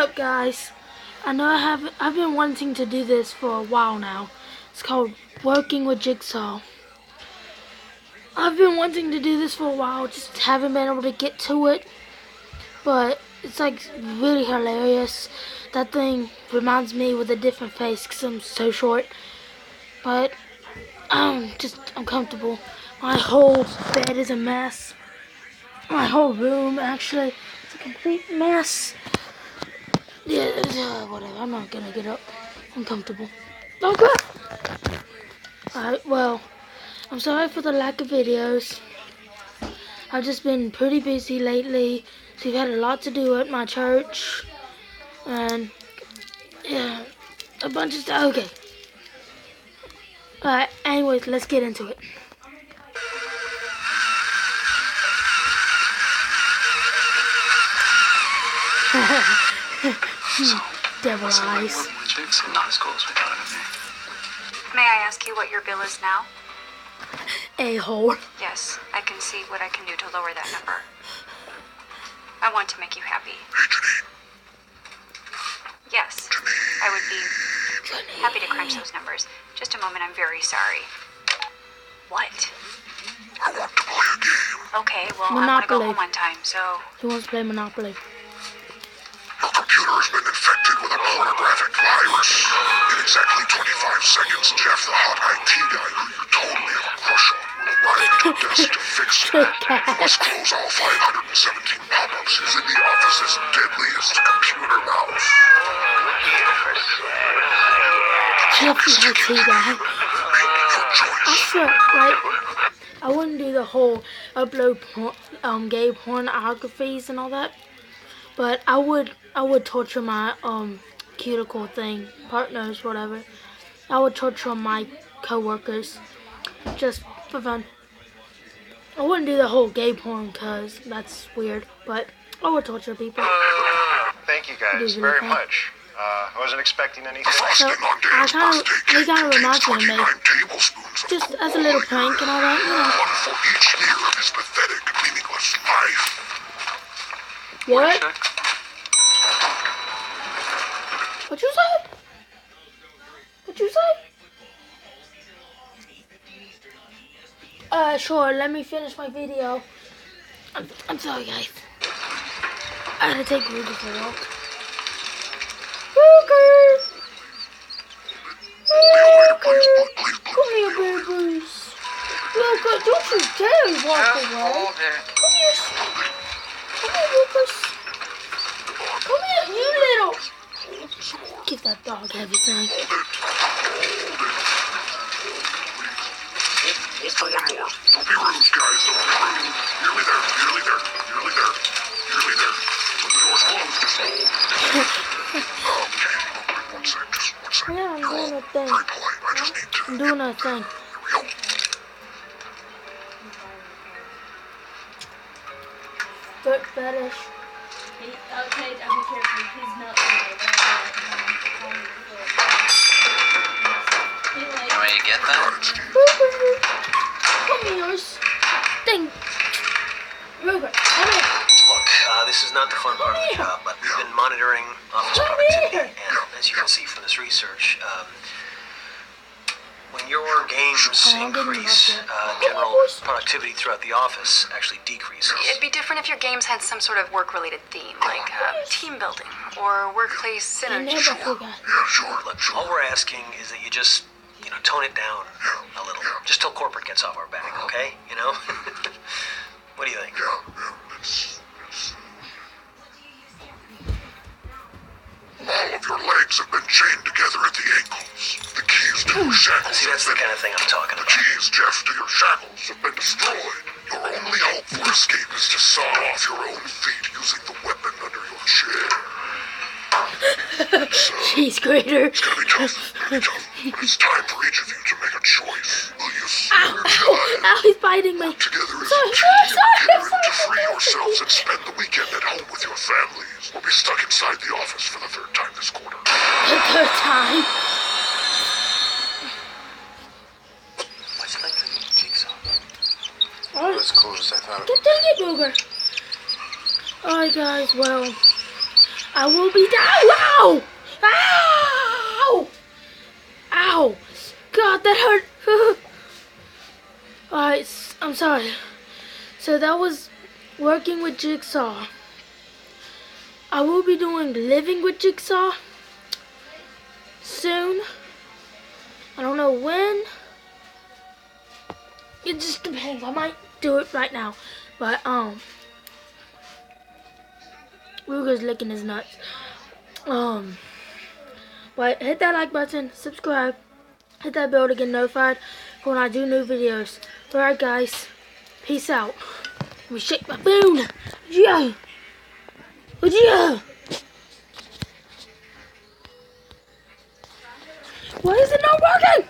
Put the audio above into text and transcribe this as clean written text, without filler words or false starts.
up, guys? I know I've been wanting to do this for a while now. It's called working with jigsaw. I've been wanting to do this for a while, just haven't been able to get to it. But it's like really hilarious. That thing reminds me with a different face because I'm so short. But I'm comfortable. My whole bed is a mess. My whole room actually is a complete mess. Yeah, whatever. I'm not gonna get up. I'm comfortable. Okay. Alright, well, I'm sorry for the lack of videos. I've just been pretty busy lately. So we've had a lot to do at my church. And, yeah, a bunch of stuff. Okay. Alright, anyways, let's get into it. Devil eyes. Not as cool as we thought it would be. May I ask you what your bill is now? A-hole. Yes, I can see what I can do to lower that number. I want to make you happy. Yes, I would be happy to crunch those numbers. Just a moment, I'm very sorry. What? I want to play a game. Okay, well, I want to go Monopoly. home on time, so... He wants to play Monopoly. Your computer has been infected with a pornographic virus. In exactly 25 seconds, Jeff, the hot IT guy who you totally have a crush on, will arrive at your desk to fix it. You must close all 517 pop-ups using the office's deadliest computer mouse. Jeff the IT guy. I swear, like, I wouldn't do the whole upload gay pornographies and all that, but I would torture my cuticle thing, partners, whatever. I would torture my coworkers just for fun. I wouldn't do the whole gay porn because that's weird, but I would torture people. Thank you guys very much. I wasn't expecting anything. So it kind of reminds me of me, just as a little prank and all that, you know. One for each year of his pathetic, meaningless life. What? What you say? What you say? Sure, let me finish my video. I'm sorry, guys. I had to take Ruger for a walk. Ruger! Come here, babies. Ruger, don't you dare walk away. Come here. Come here, Lucas. Come here, you little. Give that dog everything. Don't be rude, guys. Don't be rude. Nearly there. Nearly there. Nearly there. Nearly there. When the door's closed, just hold. Okay. One sec. Just one sec. Yeah, I'm doing a thing. Very polite. I just need to. I'm doing a thing. Here we go. Foot fetish. Okay, I'll be careful. He's not You ready to get that? Come here. Dang. Ruger, come here. Look, this is not the fun part of the job, but we've been monitoring office productivity, and as you can see from this research, when your games increase, general productivity throughout the office actually decreases. It'd be different if your games had some sort of work-related theme, like team building or workplace synergy. Sure. Look, all we're asking is that you just, tone it down a little. Just till corporate gets off our back, okay? What do you think? All of your legs have been chained together at the ankles. The keys to your shackles. See, that's the kind of thing I'm talking The about. keys, Jeff, to your shackles have been destroyed. Your only hope for escape is to saw off your own feet using the weapon under your chair. Cheese grater. It's gonna be tough. But it's time for each of you to make a choice. Will you Ow, ow, ow, he's biting me. together as Sorry, a team sorry, to free yourselves and spend the weekend at home with your families, or be stuck inside the office for the third time this quarter? The third time. What's like the jigsaw? Alright, As cool as I thought it get dang it, Ruger. Alright, guys, well, I will be down. Ow! Ow! Ow! God, that hurt. Alright, I'm sorry. So that was working with Jigsaw. I will be doing living with Jigsaw soon. I don't know when. It just depends. I might do it right now. But Ruger's licking his nuts. But hit that like button, subscribe, hit that bell to get notified when I do new videos. Alright guys, peace out. Let me shake my spoon. Yeah. Yeah. Why is it not working?